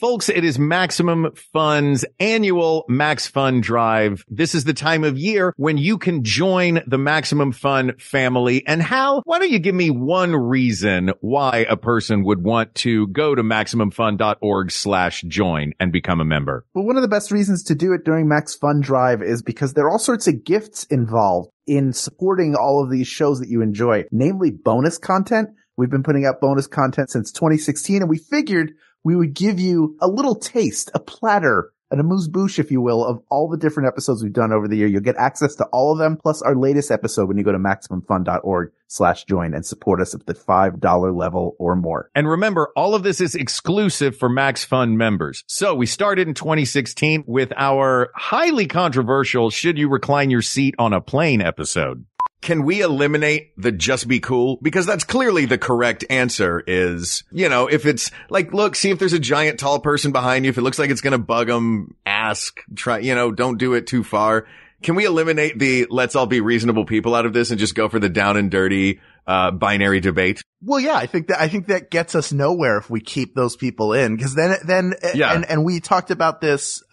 Folks, it is Maximum Fun's annual Max Fun Drive. This is the time of year when you can join the Maximum Fun family. And Hal, why don't you give me one reason why a person would want to go to MaximumFun.org/join and become a member? Well, one of the best reasons to do it during Max Fun Drive is because there are all sorts of gifts involved in supporting all of these shows that you enjoy, namely bonus content. We've been putting out bonus content since 2016, and we figured we would give you a little taste, a platter, an amuse-bouche, if you will, of all the different episodes we've done over the year. You'll get access to all of them, plus our latest episode when you go to MaximumFun.org/join and support us at the $5 level or more. And remember, all of this is exclusive for Max Fun members. So we started in 2016 with our highly controversial Should You Recline Your Seat on a Plane episode. Can we eliminate the just be cool? Because that's clearly the correct answer is, if it's like, look, see if there's a giant tall person behind you. If it looks like it's going to bug them, ask, try, don't do it too far. Can we eliminate the let's all be reasonable people out of this and just go for the down and dirty, binary debate? Well, yeah, I think that gets us nowhere if we keep those people in. Cause then, yeah. And we talked about this,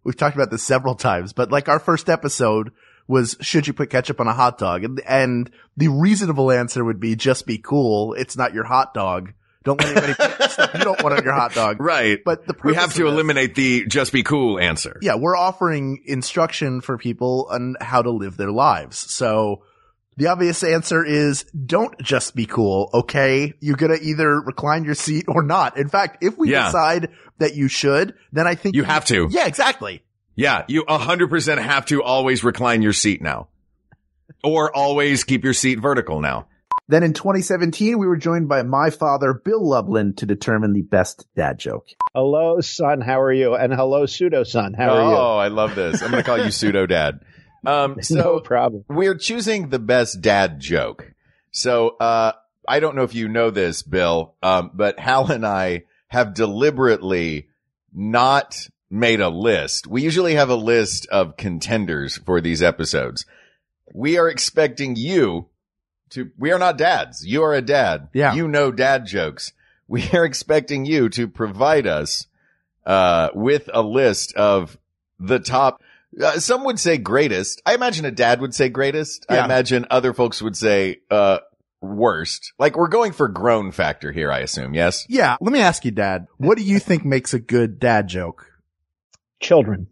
we've talked about this several times, but like our first episode was, should you put ketchup on a hot dog? And the reasonable answer would be just be cool. It's not your hot dog. Don't let anybody put stuff you don't want on your hot dog. Right. But we have to eliminate the just be cool answer. Yeah. We're offering instruction for people on how to live their lives. So the obvious answer is don't just be cool. Okay. You're going to either recline your seat or not. In fact, if we decide that you should, then I think you have to. Yeah, exactly. Yeah, you 100% have to always recline your seat now. Or always keep your seat vertical now. Then in 2017, we were joined by my father, Bill Lublin, to determine the best dad joke. Hello, son. How are you? And hello, pseudo-son. How are you? Oh, I love this. I'm going to call you pseudo-dad. No problem. We're choosing the best dad joke. So I don't know if you know this, Bill, but Hal and I have deliberately not made a list. We usually have a list of contenders for these episodes. We are expecting you to, we are not dads. You are a dad. Yeah. You know dad jokes. We are expecting you to provide us, with a list of the top, some would say greatest. I imagine a dad would say greatest. Yeah. I imagine other folks would say, worst. Like we're going for grown factor here, I assume. Yes. Yeah. Let me ask you, Dad, what do you think makes a good dad joke? Children.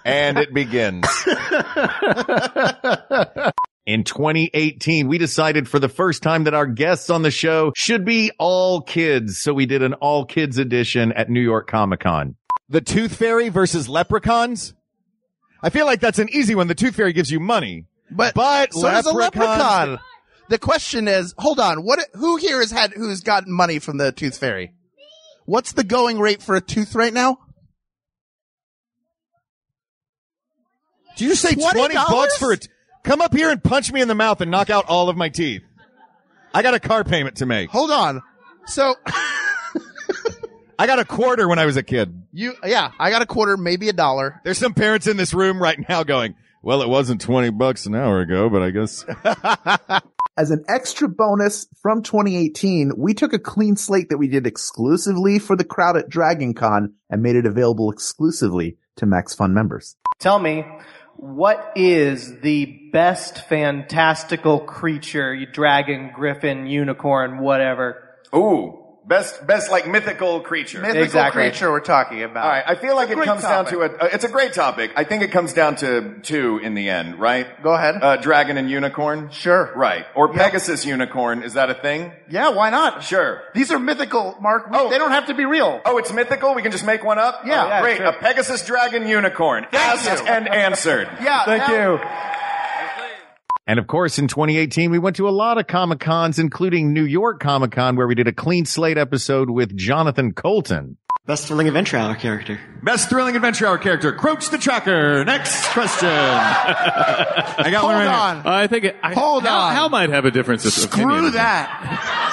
And it begins. In 2018, we decided for the first time that our guests on the show should be all kids. So we did an all kids edition at New York Comic Con. The Tooth Fairy versus leprechauns. I feel like that's an easy one. The Tooth Fairy gives you money. But so does a leprechaun. The question is, hold on, who here who's gotten money from the Tooth Fairy? What's the going rate for a tooth right now? Did you just say $20 for it? Come up here and punch me in the mouth and knock out all of my teeth. I got a car payment to make. Hold on. So I got a quarter when I was a kid. I got a quarter, maybe $1. There's some parents in this room right now going, well, it wasn't $20 an hour ago, but I guess. As an extra bonus from 2018, we took a clean slate that we did exclusively for the crowd at Dragon Con and made it available exclusively to Max Fun members. Tell me, what is the best fantastical creature, dragon, griffin, unicorn, whatever? Ooh. Best like mythical creature. Mythical creature we're talking about. All right. I feel like it comes down to it's a great topic. I think it comes down to two in the end, right? Go ahead. Dragon and unicorn. Sure. Right. Or Pegasus unicorn. Is that a thing? Yeah, why not? Sure. These are mythical, Mark. They don't have to be real. Oh, it's mythical? We can just make one up? Yeah. Great. Sure. A Pegasus dragon unicorn. Asked and answered. Yeah. Thank you. And of course, in 2018, we went to a lot of Comic-Cons, including New York Comic-Con, where we did a clean slate episode with Jonathan Colton. Best Thrilling Adventure Hour character. Best Thrilling Adventure Hour character. Croach the Tracker. Next question. I got one right here. I think Hold on. Hal might have a difference of opinion. Screw that.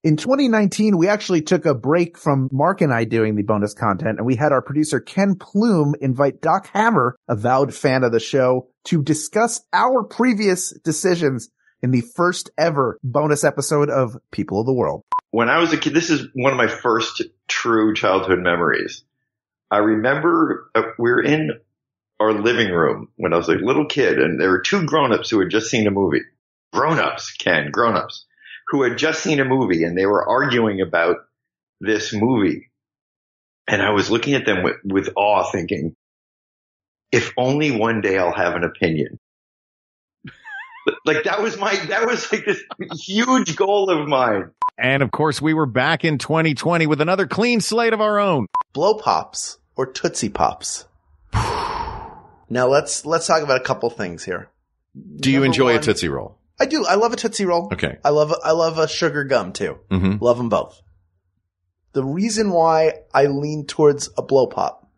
In 2019, we actually took a break from Mark and I doing the bonus content, and we had our producer Ken Plume invite Doc Hammer, a vowed fan of the show, to discuss our previous decisions in the first ever bonus episode of People of the World. when I was a kid, this is one of my first true childhood memories. I remember we were in our living room when I was a little kid, and there were two grown-ups who had just seen a movie. Grown-ups, Ken, grown-ups, who had just seen a movie, and they were arguing about this movie. And I was looking at them with awe, thinking, if only one day I'll have an opinion. Like that was like this huge goal of mine. And of course, we were back in 2020 with another clean slate of our own. Blow Pops or Tootsie Pops? Now let's talk about a couple things here. Do you enjoy a Tootsie Roll? I do. I love a Tootsie Roll. Okay. I love a sugar gum too. Mm-hmm. Love them both. The reason why I lean towards a Blow Pop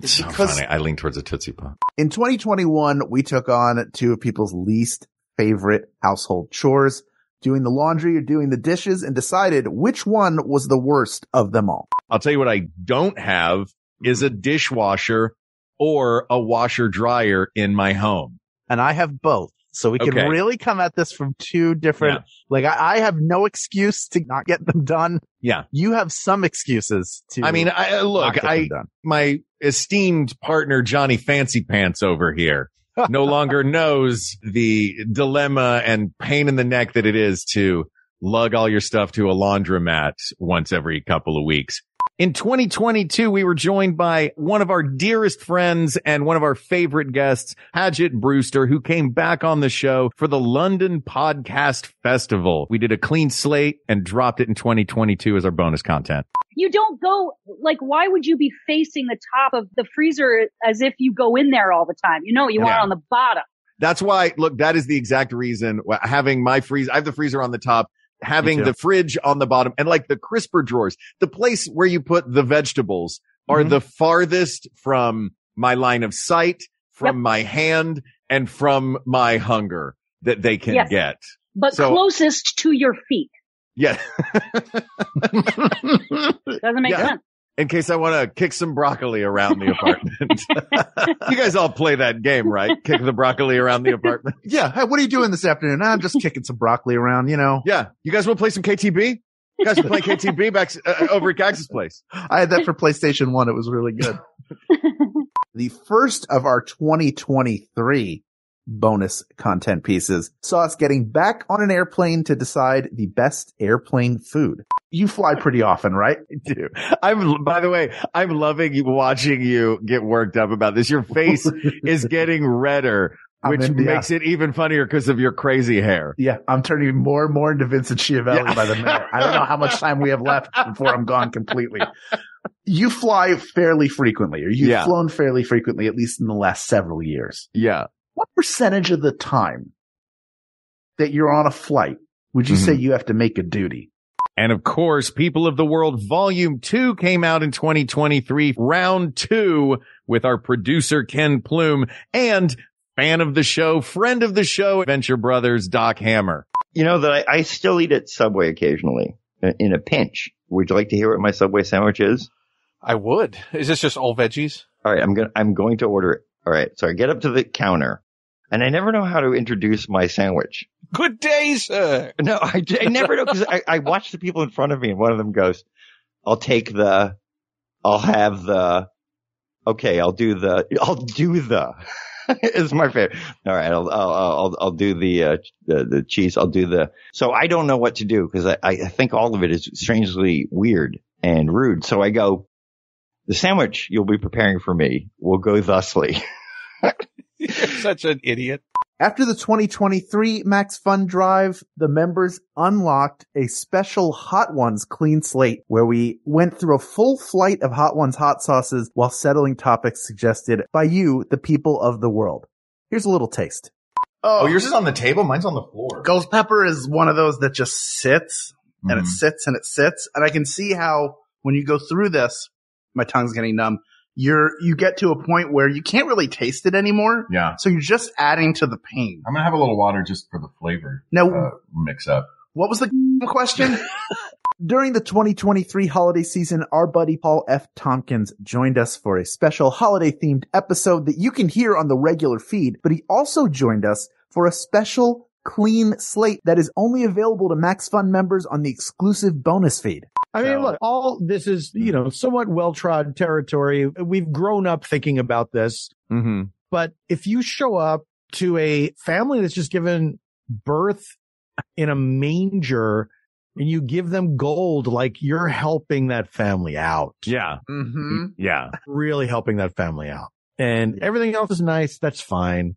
is so because funny. I lean towards a Tootsie Pop. In 2021, we took on two of people's least favorite household chores, doing the laundry or doing the dishes, and decided which one was the worst of them all. I'll tell you what I don't have is a dishwasher or a washer dryer in my home. And I have both. So we can really come at this from two different, like I have no excuse to not get them done. Yeah. You have some excuses to. I mean, my esteemed partner, Johnny Fancy Pants over here, no longer knows the dilemma and pain in the neck that it is to lug all your stuff to a laundromat once every couple of weeks. In 2022, we were joined by one of our dearest friends and one of our favorite guests, Hadget Brewster, who came back on the show for the London Podcast Festival. We did a clean slate and dropped it in 2022 as our bonus content. You don't go, like, why would you be facing the top of the freezer as if you go in there all the time? You know, you want it on the bottom. That's why, look, that is the exact reason having my freezer, I have the freezer on the top, having the fridge on the bottom, and like the crisper drawers, the place where you put the vegetables are the farthest from my line of sight, from my hand, and from my hunger that they can get. But closest to your feet. Yeah. Doesn't make sense. In case I want to kick some broccoli around the apartment. You guys all play that game, right? Kick the broccoli around the apartment. Yeah. Hey, what are you doing this afternoon? I'm just kicking some broccoli around, you know. Yeah. You guys want to play some KTB? You guys were playing KTB back over at Gags' place. I had that for PlayStation 1. It was really good. The first of our 2023 bonus content pieces saw us getting back on an airplane to decide the best airplane food. You fly pretty often, right? I do. By the way, I'm loving watching you get worked up about this. Your face is getting redder, which makes it even funnier because of your crazy hair. Yeah, I'm turning more and more into Vincent Schiavelli by the minute. I don't know how much time we have left before I'm gone completely. You fly fairly frequently, or you've flown fairly frequently, at least in the last several years. Yeah. What percentage of the time that you're on a flight would you say you have to make a duty? And of course, People of the World Volume 2 came out in 2023, round 2, with our producer, Ken Plume, and fan of the show, friend of the show, Venture Brothers, Doc Hammer. You know that I still eat at Subway occasionally in a pinch. Would you like to hear what my Subway sandwich is? I would. Is this just all veggies? All right. I'm going to order it. All right. So I get up to the counter. And I never know how to introduce my sandwich. Good day, sir. No, I never know because I watch the people in front of me and one of them goes, I'll do the is my favorite. All right. I'll do the cheese. So I don't know what to do because I think all of it is strangely weird and rude. So I go, the sandwich you'll be preparing for me will go thusly. You're such an idiot. After the 2023 Max Fun Drive, the members unlocked a special Hot Ones clean slate where we went through a full flight of Hot Ones hot sauces while settling topics suggested by you, the people of the world. Here's a little taste. Oh, yours is on the table? Mine's on the floor. Ghost pepper is one of those that just sits and it sits and it sits. And I can see how when you go through this, my tongue's getting numb. You get to a point where you can't really taste it anymore. Yeah. So you're just adding to the pain. I'm going to have a little water just for the flavor. Now, mix up. What was the question? During the 2023 holiday season, our buddy Paul F. Tompkins joined us for a special holiday-themed episode that you can hear on the regular feed, but he also joined us for a special clean slate that is only available to Max Fun members on the exclusive bonus feed. I mean, look, all this is, somewhat well-trod territory. We've grown up thinking about this. Mm-hmm. But if you show up to a family that's just given birth in a manger and you give them gold, like you're helping that family out. Yeah. Mm-hmm. Yeah. Really helping that family out. And everything else is nice. That's fine.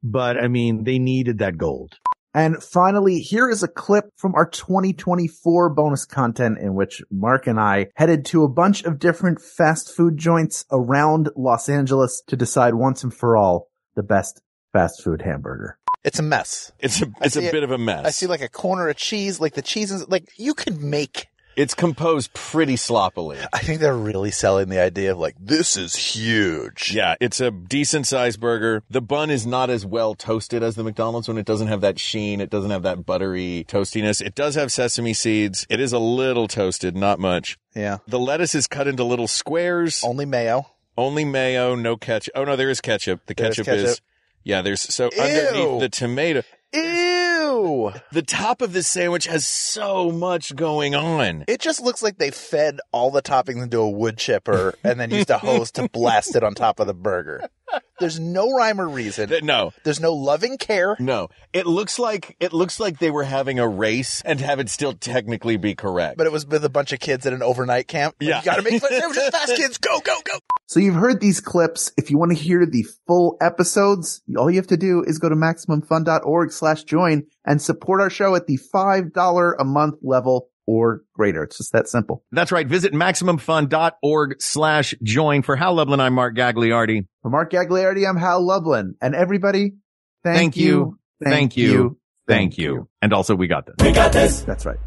But I mean, they needed that gold. And finally, here is a clip from our 2024 bonus content in which Mark and I headed to a bunch of different fast food joints around Los Angeles to decide once and for all the best fast food hamburger. It's a mess. It's a bit of a mess. I see like a corner of cheese, like the cheese is like you could make. It's composed pretty sloppily. I think they're really selling the idea of like, this is huge. Yeah, it's a decent sized burger. The bun is not as well toasted as the McDonald's one. It doesn't have that sheen. It doesn't have that buttery toastiness. It does have sesame seeds. It is a little toasted, not much. Yeah. The lettuce is cut into little squares. Only mayo. Only mayo, no ketchup. Oh no, there is ketchup. The ketchup is, yeah, there's, so Ew. Underneath the tomato. Ew. The top of this sandwich has so much going on. It just looks like they fed all the toppings into a wood chipper and then used a hose to blast it on top of the burger. There's no rhyme or reason. No. There's no loving care. No. It looks like they were having a race and have it still technically be correct. But it was with a bunch of kids at an overnight camp. Yeah. You gotta make sandwiches fast, kids. Go, go, go. So you've heard these clips. If you want to hear the full episodes, all you have to do is go to MaximumFun.org/join and support our show at the $5 a month level or greater. It's just that simple. That's right. Visit MaximumFun.org/join. For Hal Lublin, I'm Mark Gagliardi. For Mark Gagliardi, I'm Hal Lublin. And everybody, thank you. Thank you. Thank you. And also, we got this. We got this. That's right.